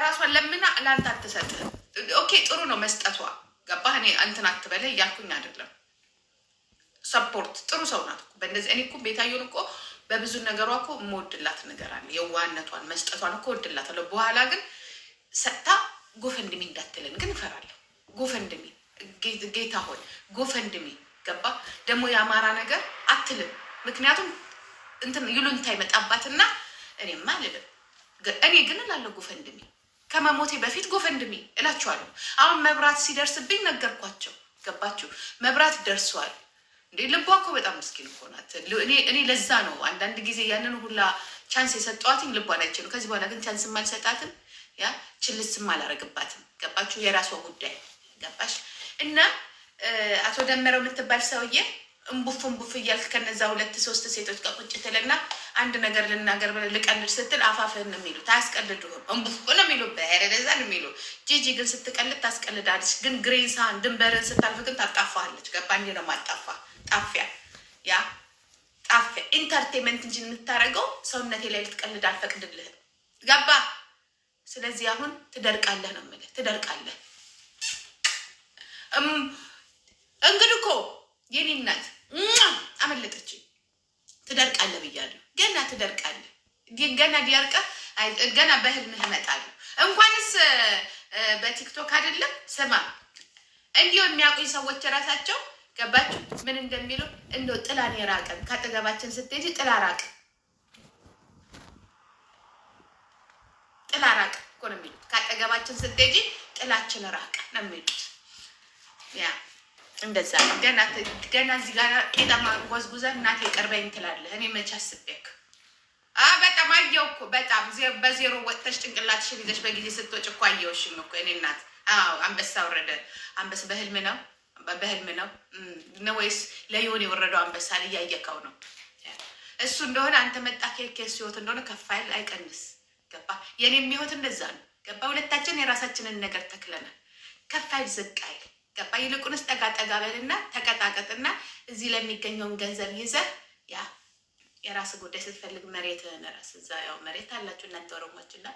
ራሷን ለምና ለአንተ አትሰጥህም። ኦኬ ጥሩ ነው መስጠቷ፣ ገባህ? እኔ እንትን አትበለ እያልኩኝ አይደለም። ሰፖርት ጥሩ ሰው ናት እኮ በእንደዚህ። እኔ እኮ ቤታየውን እኮ በብዙ ነገሯ እኮ የምወድላት ነገር አለ። የዋህነቷን መስጠቷን እኮ ወድላታለሁ። በኋላ ግን ሰጥታ ጎፈንድሚ እንዳትለን ግን እፈራለሁ። ጎፈንድሚ ጌታ ሆይ ጎፈንድሚ ገባ ደግሞ የአማራ ነገር አትልም። ምክንያቱም እንትን ይሉንታ ይመጣባትና እኔማ አልልም። እኔ ግን እላለሁ ጎፈንድሚ ከመሞቴ በፊት ጎፈንድሚ እላችኋለሁ። አሁን መብራት ሲደርስብኝ ነገርኳቸው። ገባችሁ? መብራት ደርሷል እንዴ! ልቧ እኮ በጣም ምስኪን እኮ ናት። እኔ ለዛ ነው አንዳንድ ጊዜ ያንን ሁላ ቻንስ የሰጠዋትኝ ልቧን አይችሉ። ከዚህ በኋላ ግን ቻንስ አልሰጣትም፣ ያ ችልስም አላረግባትም። ገባችሁ? የራሷ ጉዳይ ገባሽ? እና አቶ ደመረው የምትባል ሰውዬ እንቡፍ እያልክ ከነዛ 2-3 ሴቶች ጋር ቁጭ ትልና አንድ ነገር ልናገር ብለህ ልቀልድ ስትል አፋፍህን ነው የሚሉት። አያስቀልዱህም። እንቡፍ ነው የሚሉ በሄረደዛ ነው የሚሉ። ጂጂ ግን ስትቀልድ ታስቀልዳለች። ግን ግሬንሳን ድንበርን ስታልፍ ግን ታጣፋለች። ገባ? እንዲ ነው ማጣፋ ጣፊያ፣ ያ ጣፊያ ኢንተርቴንመንት እንጂ የምታደርገው ሰውነቴ ላይ ልትቀልድ አልፈቅድልህም። ገባ? ስለዚህ አሁን ትደርቃለህ ነው የምልህ። ትደርቃለህ። እንግዲህ እኮ የኔ እናት አመለጠችኝ። ትደርቃለህ ብያለሁ። ገና ትደርቃለህ። ገና ዲያርቀህ ገና በህልምህ እመጣለሁ። እንኳንስ በቲክቶክ አይደለም ስማ፣ እንዲሁ የሚያውቁኝ ሰዎች ራሳቸው ገባችሁ ምን እንደሚሉ? እንደው ጥላን የራቀን ከአጠገባችን ስትሄጂ ጥላ ራቅ፣ ጥላ ራቅ እኮ ነው የሚሉት። ከአጠገባችን ስትሄጂ ጥላችን ራቅ ነው የሚሉት። ያ እንደዛ ገና እዚህ ጋር ቄጠማ ጎዝጉዘን እናቴ ቀርበኝ ትላለህ። እኔ መቼ አስቤክ? በጣም አየሁ እኮ በጣም በዜሮ ወጥተሽ ጭንቅላትሽን ይዘሽ በጊዜ ስትወጭ እኮ አየሁሽም እኮ እኔ እናት። አንበሳ ወረደ። አንበስ በህልም ነው ነው ወይስ ለዮን የወረደው አንበሳ እያየከው ነው? እሱ እንደሆነ አንተ መጣ ኬስ ህይወት እንደሆነ ከፋይል አይቀንስ። ገባ? የኔም ህይወት እንደዛ ነው። ገባ? ሁለታችን የራሳችንን ነገር ተክለናል። ከፋይል ዝቅ አይል። ገባ? ይልቁንስ ጠጋ በልና ተቀጣቀጥና እዚህ ለሚገኘውን ገንዘብ ይዘህ ያ የራስ ጉዳይ ስትፈልግ መሬትህን ራስ እዛ ያው መሬት አላችሁ እናንተ ኦሮሞችና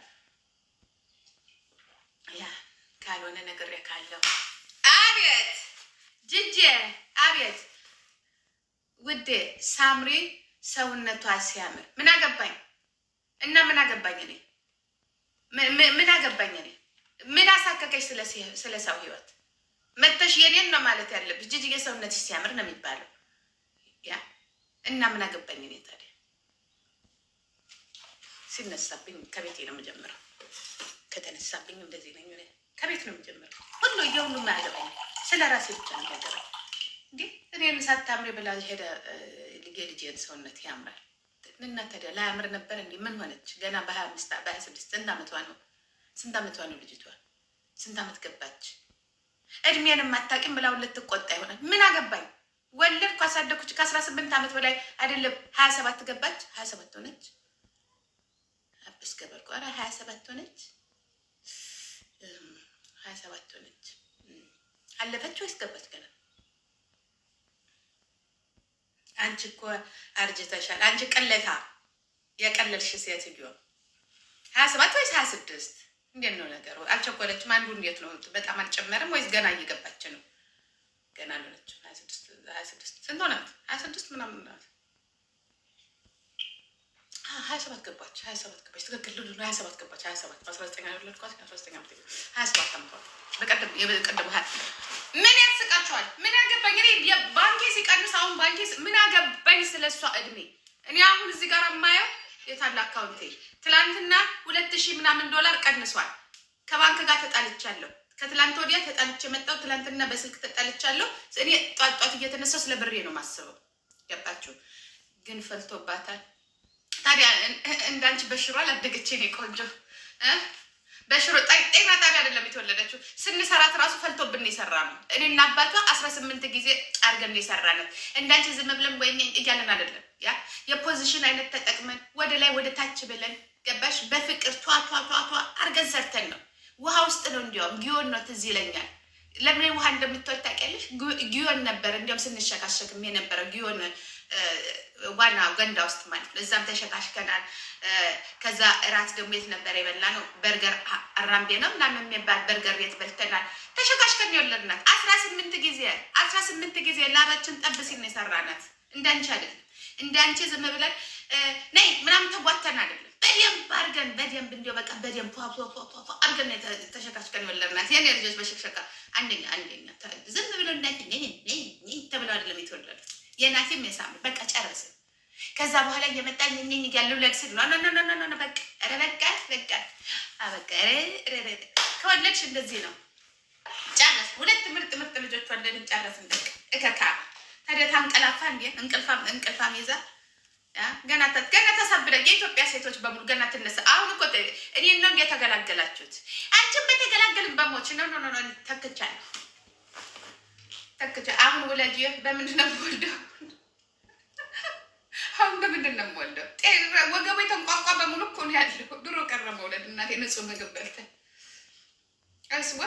ያ ካልሆነ ነገር ካለው አቤት ጅጄ አቤት ውዴ ሳምሪ ሰውነቷ ሲያምር ምን አገባኝ እና ምን አገባኝ እኔ ምን አገባኝ እኔ ምን አሳከከሽ ስለ ሰው ህይወት መተሽ የኔን ነው ማለት ያለብሽ። ጅጅዬ ሰውነትሽ ሲያምር ነው የሚባለው። ያ እና ምን አገባኝ እኔ ታዲያ። ሲነሳብኝ ከቤቴ ነው የምጀምረው። ከተነሳብኝ እንደዚህ ነኝ እኔ ከቤት ነው የምጀምረው። ሁሉ የሁሉም አያገባኝ። ስለ ራሴ ብቻ ነው ያገባኝ። እንዴ እኔን ሳታምሪ ብላ ሄደ ልጄን ሰውነት ያምራል እና ታዲያ ላያምር ነበር እንዴ? ምን ሆነች? ገና በ25 በ26 ስንት ዓመቷ ነው ልጅቷ? ስንት ዓመት ገባች? እድሜን የማታውቂም ብላ ልትቆጣ ይሆናል። ምን አገባኝ? ወለድኩ አሳደኩች። ከ18 ዓመት በላይ አይደለም 27 ገባች። 27 ሆነች። አብስ ገበርኩ። ኧረ 27 ሆነች። 27 ሆነች። አለፈች ወይስ ገባች ገና? አንቺ እኮ አርጅተሻል። አንቺ ቀለታ የቀለልሽ ሴትዮ 27 ወይስ 26? እንዴት ነው ነገሩ? አልቸኮለችም። አንዱ እንዴት ነው? በጣም አልጨመረም ወይስ ገና እየገባች ነው? ገና አልሆነችም። 26 ስንት ሆናት? 26 ምናምን ናት። 27 ገባች። 27 ገባች። ትክክል ልሉ ነው። 27 ገባች። 27 19 ያለልኳት 19 ዓመት 27 ዓመት በቀደም ምን ያስቃቸዋል? ምን አገባኝ እኔ ባንኬ ሲቀንስ አሁን ባንኬ ምን አገባኝ ስለሷ እድሜ። እኔ አሁን እዚህ ጋር የማየው የታለ አካውንቴ ትላንትና 2000 ምናምን ዶላር ቀንሷል። ከባንክ ጋር ተጣልቻለሁ። ከትላንት ወዲያ ተጣልቼ መጣሁ። ትላንትና በስልክ ተጣልቻለሁ። እኔ ጧት እየተነሳሁ ስለ ብሬ ነው ማስበው። ገባችሁ? ግን ፈልቶባታል። ታዲያ እንዳንቺ በሽሮ አላደገች እኔ ቆንጆ በሽሮ ጤና ጣቢያ አይደለም የተወለደችው። ስንሰራት ራሱ ፈልቶብን የሰራ ነው። እኔና አባቷ 18 ጊዜ አድርገን የሰራ ነው። እንዳንቺ ዝም ብለን ወይኔ እያለን አይደለም። ያ የፖዚሽን አይነት ተጠቅመን ወደ ላይ ወደ ታች ብለን ገባሽ? በፍቅር ቷ አድርገን ሰርተን ነው። ውሃ ውስጥ ነው። እንዲያውም ጊዮን ነው ትዝ ይለኛል። ለምን ውሃ እንደምትወድ ታውቂያለሽ? ጊዮን ነበር። እንዲያውም ስንሸካሸክም የነበረ ጊዮን ዋና ገንዳ ውስጥ ማለት ነው። እዛም ተሸካሽከናል። ከዛ እራት ደግሞ የት ነበር የበላ ነው? በርገር አራምቤ ነው ምናምን የሚባል በርገር ቤት በልተናል። ተሸካሽከን የወለድናት 18 ጊዜ ላባችን ጠብ ሲል ነው የሰራናት። እንዳንቺ አይደለም። እንዳንቺ ዝም ብለን ነይ ምናምን ተጓተን አይደለም። በደንብ አድርገን በደንብ እንዲያው በቃ በደንብ አድርገን ተሸካሽከን የወለድናት። የኔ ልጆች በሽክሸካ አንደኛ ዝም ብሎ እናት ተብለው አይደለም የተወለዱት። የናቴም የሳም በቃ ጨረስን። ከዛ በኋላ እየመጣ ኝኝ እያለው ለግስል ኖ በቃ በቃ ከወለድሽ እንደዚህ ነው። ጨረስ። ሁለት ምርጥ ልጆች ወለድን፣ ጨረስን። በቃ እከካ ታዲያ ታንቀላፋ እንዴ? እንቅልፋም ይዛ ገና ተሰብረ። የኢትዮጵያ ሴቶች በሙሉ ገና ትነሳ። አሁን እኮ እኔ ነው እንደተገላገላችሁት። አንቺም በተገላገልን በሞች ነው ተክቻለሁ። አሁን ወላጅ በምንድን ነው የምወልደው? አሁን በምንድን ነው የምወልደው? ወገቡ የተንቋቋ በሙሉ እኮ ነው ያለው። ድሮ ቀረ መውለድ። እናቴ ንጹህ ምግብ በልተን አይስዋ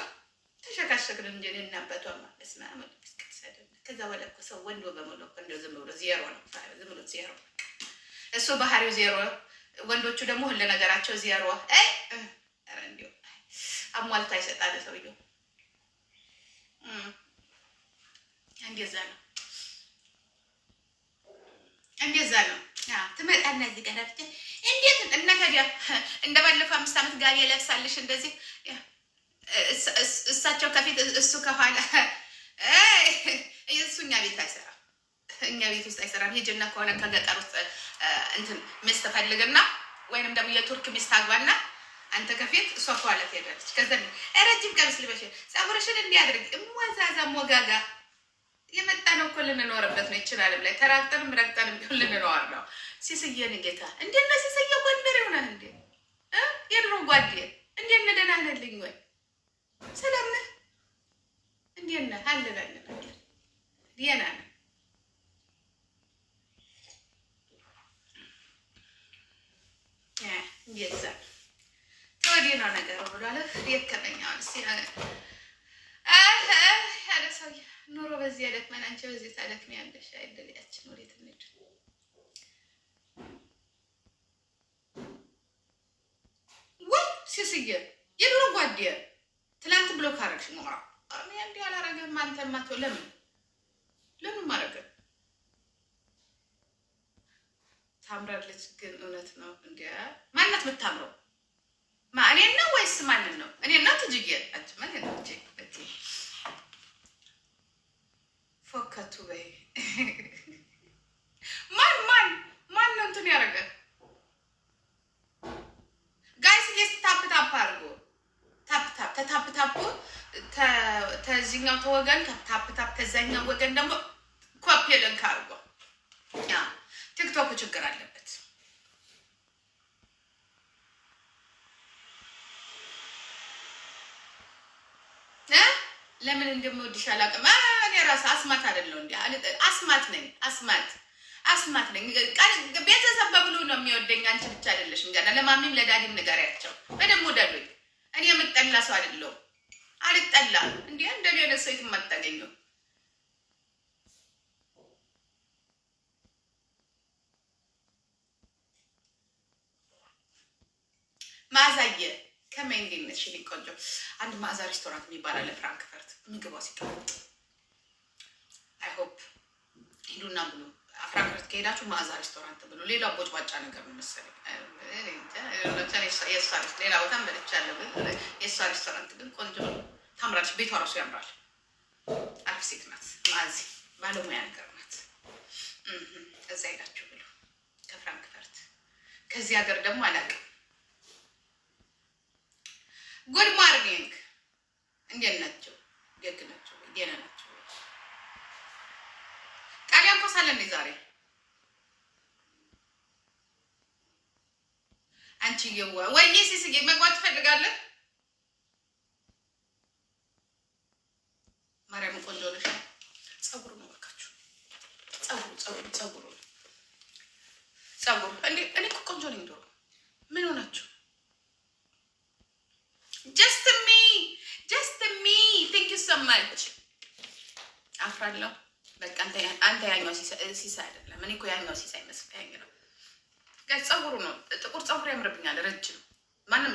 ተሸካሸክን እንጂ እናበቷ ማለት ነው። ከዛ በኋላ እኮ ሰው ወንዶ በሙሉ እኮ እንደው ዝም ብሎ ዜሮ ነው። ዝም ብሎ ዜሮ እሱ ባህሪው ዜሮ። ወንዶቹ ደግሞ ሁሉ ነገራቸው ዜሮ። እንዲሁ አሟልቶ አይሰጣለ ሰውየው። እንደዛ ነው። ትመጣና እዚህ ጋር ብቻ እንዴት እና ታዲያ እንደባለፈው 5 ዓመት ጋቢ ለብሳለሽ እንደዚህ እሳቸው ከፊት እሱ ከኋላ። እሱ እኛ ቤት አይሰራም። እኛ ቤት ውስጥ አይሰራም። ሂጅና ከሆነ ከገጠር ውስጥ እንትን ሚስት ፈልግና ወይንም ደግሞ የቱርክ ሚስት አግባና አንተ ከፊት እሷ ከኋላ ትሄዳለች። ከዛ ረጅም ቀሚስ ልበሽ ፀጉርሽን እንዲያድርግ እሟዛዛ ሞጋጋ የመጣ ነው እኮ ልንኖርበት ነው። ይችላል ላይ ተራቅጠንም ረግጠንም ቢሆን ልንኖር ነው። ሲስየን ጌታ እንዴት ነው ሲስየ ጎንደር ይሆናል እንዴ? የድሮ ጓዴ እንዴት ነህ? ደህና ነህልኝ ወይ? ሰላም ነህ? እንዴት ነህ? አለናለን ዲያና ነህ? እንደዛ ተወዲህ ነው ነገር ብሏል። የከመኛውን ያለ ሰው ኑሮ በዚህ ያደክመን፣ አንቺ በዚህ ታደክሚ ያለሽ አይደልያችን። ወዴት እንሂድ? ወይ ሲስየ የድሮ ጓዴ ትላንት ብሎ ካረግሽ ኖራ እኔ እንዲህ አላረገም። አንተ ማተው ለምን ማረገ? ታምራለች ግን እውነት ነው እንዴ? ማናት የምታምረው? እኔን ነው ወይስ ማንን ነው? እኔን ነው ትጅዬ አንቺ ማለት ነው እንጂ ፎከቱ በይ ማን ነው እንትን ያደረገ? ጋይስ ጌስ ታፕ አድርጎ ታፕ ተዚህኛው ተወገን ታፕ ከዛኛው ወገን ደግሞ ኮፒ ለንካ አድርጎ ቲክቶክ ችግር አለበት። ለምን እንደምወድሽ አላውቅም። እኔ ራስ አስማት አይደለው እንዴ? አስማት ነኝ። ቤተሰብ በሙሉ ነው የሚወደኝ። አንቺ ብቻ አይደለሽም። ገና ለማሚም ለዳዲም ንገሪያቸው በደንብ ወደዱኝ። እኔ የምጠላ ሰው አይደለሁም። አልጠላም እንዴ? እንደኔ አይነት ሰው የትም አታገኘው። ማዛየ ከመንገነሽ ሊቆንጆ አንድ ማዛ ሬስቶራንት የሚባል አለ ፍራንክፈርት። ምግቧ ሲቀመጥ አይ ሆፕ ሂዱና ብሎ ፍራንክፈርት ከሄዳችሁ ማዛ ሬስቶራንት ብሎ። ሌላ ቦጭባጫ ነገር ነው መሰለኝ። ሌላ ቦታም በልቻለሁ፣ ግን የእሷ ሬስቶራንት ግን ቆንጆ ነው። ታምራለች። ቤቷ ራሱ ያምራል። አሪፍ ሴት ናት። ማዚ ባለሙያ ነገር ናት። እዛ ሄዳችሁ ብሎ ከፍራንክፈርት። ከዚህ ሀገር ደግሞ አላውቅም። ጉድ ሞርኒንግ እንዴት ናቸው? ደግ ናቸው? ደህና ናቸው? ጣሊያን ኮሳለን ዛሬ አንቺ የዋ ወይዬ ሲስዬ መግባት ትፈልጋለህ? ማርያም ቆንጆ ነሽ። ጸጉሩ ነው በቃችሁ። ጸጉሩ እኔ እኮ ቆንጆ ነኝ። ዶሮ ምን ሆናችሁ? just me thank you so much አፍራለሁ በቃ አንተ ያኛው ሲሳይ አይደለም። እኔ እኮ ያኛው ሲሳይ መስለኝ ነው። ፀጉሩ ነው ጥቁር ፀጉር ያምርብኛል ረጅም ማንም